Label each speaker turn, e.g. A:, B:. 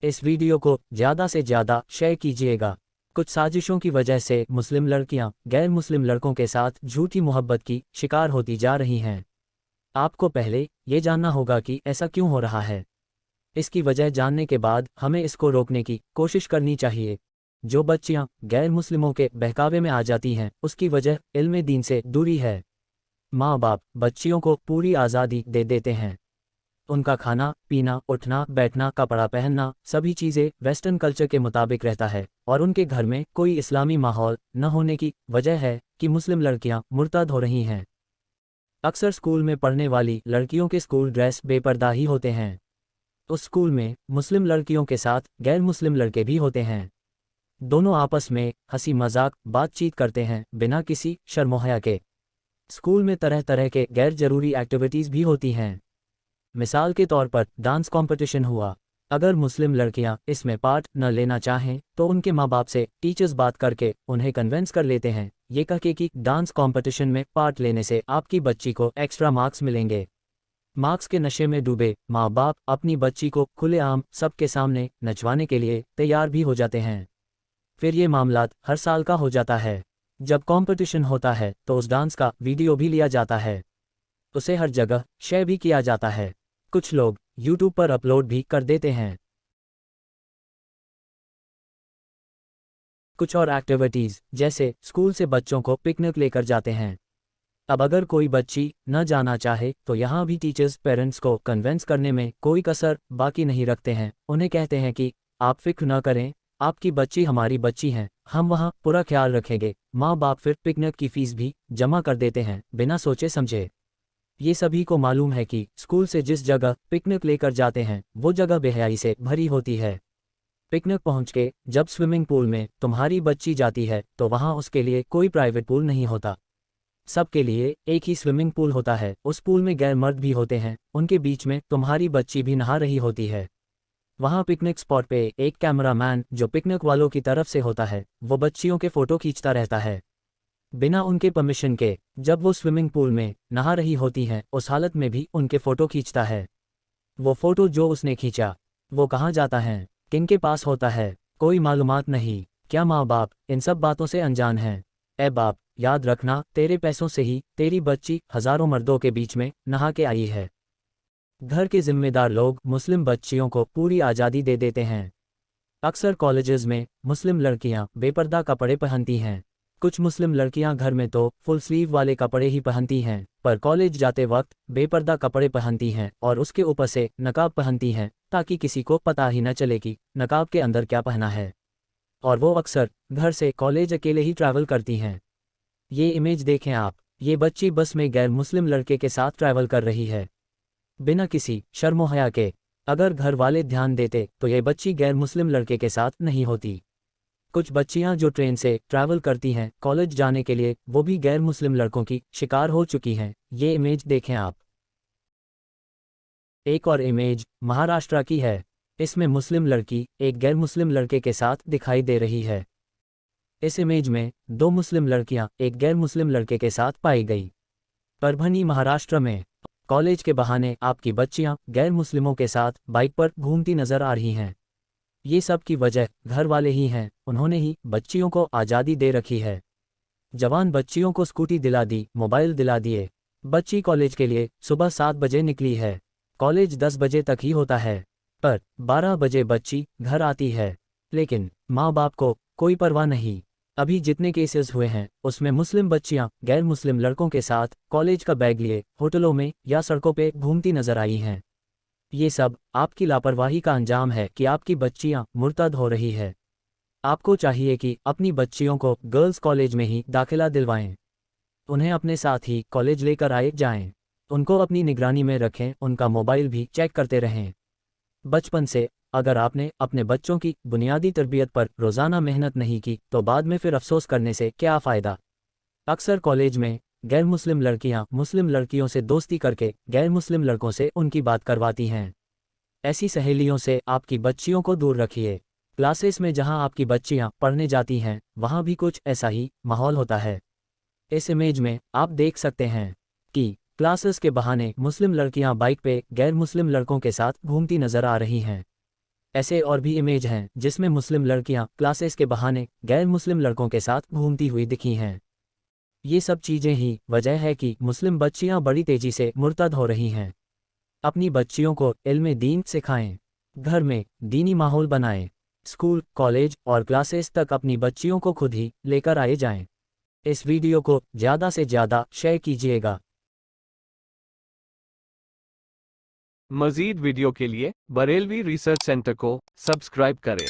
A: इस वीडियो को ज़्यादा से ज़्यादा शेयर कीजिएगा। कुछ साजिशों की वजह से मुस्लिम लड़कियां गैर मुस्लिम लड़कों के साथ झूठी मोहब्बत की शिकार होती जा रही हैं। आपको पहले ये जानना होगा कि ऐसा क्यों हो रहा है। इसकी वजह जानने के बाद हमें इसको रोकने की कोशिश करनी चाहिए। जो बच्चियां गैर मुस्लिमों के बहकावे में आ जाती हैं, उसकी वजह इल्म दीन से दूरी है। माँ बाप बच्चियों को पूरी आज़ादी दे देते हैं। उनका खाना पीना, उठना बैठना, कपड़ा पहनना, सभी चीज़ें वेस्टर्न कल्चर के मुताबिक रहता है और उनके घर में कोई इस्लामी माहौल न होने की वजह है कि मुस्लिम लड़कियां मुर्तद हो रही हैं। अक्सर स्कूल में पढ़ने वाली लड़कियों के स्कूल ड्रेस बेपर्दा ही होते हैं। उस स्कूल में मुस्लिम लड़कियों के साथ गैर मुस्लिम लड़के भी होते हैं। दोनों आपस में हंसी मजाक बातचीत करते हैं बिना किसी शर्मोहया के। स्कूल में तरह तरह के गैर जरूरी एक्टिविटीज़ भी होती हैं। मिसाल के तौर पर डांस कंपटीशन हुआ। अगर मुस्लिम लड़कियां इसमें पार्ट न लेना चाहें तो उनके माँ बाप से टीचर्स बात करके उन्हें कन्विंस कर लेते हैं, ये कह के कि डांस कंपटीशन में पार्ट लेने से आपकी बच्ची को एक्स्ट्रा मार्क्स मिलेंगे। मार्क्स के नशे में डूबे माँ बाप अपनी बच्ची को खुलेआम सबके सामने नचवाने के लिए तैयार भी हो जाते हैं। फिर ये मामला हर साल का हो जाता है। जब कंपटीशन होता है तो उस डांस का वीडियो भी लिया जाता है, उसे हर जगह शेयर भी किया जाता है। कुछ लोग YouTube पर अपलोड भी कर देते हैं। कुछ और एक्टिविटीज़ जैसे स्कूल से बच्चों को पिकनिक लेकर जाते हैं। अब अगर कोई बच्ची न जाना चाहे तो यहाँ भी टीचर्स पेरेंट्स को कन्विंस करने में कोई कसर बाकी नहीं रखते हैं। उन्हें कहते हैं कि आप फिक्र न करें, आपकी बच्ची हमारी बच्ची है, हम वहाँ पूरा ख्याल रखेंगे। माँ बाप फिर पिकनिक की फीस भी जमा कर देते हैं बिना सोचे समझे। ये सभी को मालूम है कि स्कूल से जिस जगह पिकनिक लेकर जाते हैं वो जगह बेहयाई से भरी होती है। पिकनिक पहुंच के जब स्विमिंग पूल में तुम्हारी बच्ची जाती है तो वहां उसके लिए कोई प्राइवेट पूल नहीं होता। सबके लिए एक ही स्विमिंग पूल होता है। उस पूल में गैर मर्द भी होते हैं, उनके बीच में तुम्हारी बच्ची भी नहा रही होती है। वहां पिकनिक स्पॉट पे एक कैमरामैन जो पिकनिक वालों की तरफ से होता है, वो बच्चियों के फोटो खींचता रहता है बिना उनके परमिशन के। जब वो स्विमिंग पूल में नहा रही होती हैं उस हालत में भी उनके फ़ोटो खींचता है। वो फ़ोटो जो उसने खींचा वो कहाँ जाता है, किनके पास होता है, कोई मालूमात नहीं। क्या माँ बाप इन सब बातों से अनजान हैं? ए बाप, याद रखना, तेरे पैसों से ही तेरी बच्ची हज़ारों मर्दों के बीच में नहा के आई है। घर के जिम्मेदार लोग मुस्लिम बच्चियों को पूरी आज़ादी दे देते हैं। अक्सर कॉलेजेस में मुस्लिम लड़कियां बेपर्दा कपड़े पहनती हैं। कुछ मुस्लिम लड़कियां घर में तो फुल स्लीव वाले कपड़े ही पहनती हैं, पर कॉलेज जाते वक्त बेपर्दा कपड़े पहनती हैं और उसके ऊपर से नकाब पहनती हैं ताकि किसी को पता ही न चले कि नकाब के अंदर क्या पहना है। और वो अक्सर घर से कॉलेज अकेले ही ट्रैवल करती हैं। ये इमेज देखें आप, ये बच्ची बस में गैर मुस्लिम लड़के के साथ ट्रैवल कर रही है बिना किसी शर्मो हया के। अगर घर वाले ध्यान देते तो ये बच्ची गैर मुस्लिम लड़के के साथ नहीं होती। कुछ बच्चियां जो ट्रेन से ट्रैवल करती हैं कॉलेज जाने के लिए, वो भी गैर मुस्लिम लड़कों की शिकार हो चुकी हैं। ये इमेज देखें आप। एक और इमेज महाराष्ट्र की है। इसमें मुस्लिम लड़की एक गैर मुस्लिम लड़के के साथ दिखाई दे रही है। इस इमेज में दो मुस्लिम लड़कियां एक गैर मुस्लिम लड़के के साथ पाई गई। परभनी महाराष्ट्र में कॉलेज के बहाने आपकी बच्चियां गैर मुस्लिमों के साथ बाइक पर घूमती नजर आ रही हैं। ये सब की वजह घर वाले ही हैं, उन्होंने ही बच्चियों को आज़ादी दे रखी है। जवान बच्चियों को स्कूटी दिला दी, मोबाइल दिला दिए। बच्ची कॉलेज के लिए सुबह 7 बजे निकली है, कॉलेज 10 बजे तक ही होता है, पर 12 बजे बच्ची घर आती है। लेकिन माँ बाप को कोई परवाह नहीं। अभी जितने केसेस हुए हैं उसमें मुस्लिम बच्चियां गैर मुस्लिम लड़कों के साथ कॉलेज का बैग लिए होटलों में या सड़कों पे घूमती नजर आई हैं। ये सब आपकी लापरवाही का अंजाम है कि आपकी बच्चियां मुर्तद हो रही है। आपको चाहिए कि अपनी बच्चियों को गर्ल्स कॉलेज में ही दाखिला दिलवाएं, उन्हें अपने साथ ही कॉलेज लेकर आए जाएं, उनको अपनी निगरानी में रखें, उनका मोबाइल भी चेक करते रहें। बचपन से अगर आपने अपने बच्चों की बुनियादी तरबियत पर रोज़ाना मेहनत नहीं की तो बाद में फिर अफसोस करने से क्या फ़ायदा। अक्सर कॉलेज में गैर मुस्लिम लड़कियां मुस्लिम लड़कियों से दोस्ती करके गैर मुस्लिम लड़कों से उनकी बात करवाती हैं। ऐसी सहेलियों से आपकी बच्चियों को दूर रखिए। क्लासेस में जहां आपकी बच्चियां पढ़ने जाती हैं वहां भी कुछ ऐसा ही माहौल होता है। इस इमेज में आप देख सकते हैं कि क्लासेस के बहाने मुस्लिम लड़कियां बाइक पे गैर मुस्लिम लड़कों के साथ घूमती नजर आ रही हैं। ऐसे और भी इमेज हैं जिसमें मुस्लिम लड़कियां क्लासेस के बहाने गैर मुस्लिम लड़कों के साथ घूमती हुई दिखी हैं। ये सब चीज़ें ही वजह है कि मुस्लिम बच्चियां बड़ी तेजी से मुर्तद हो रही हैं। अपनी बच्चियों को इल्म दीन सिखाएं, घर में दीनी माहौल बनाएं, स्कूल, कॉलेज और क्लासेस तक अपनी बच्चियों को खुद ही लेकर आए जाएं। इस वीडियो को ज़्यादा से ज़्यादा शेयर कीजिएगा।
B: मज़ीद वीडियो के लिए बरेलवी रिसर्च सेंटर को सब्सक्राइब करें।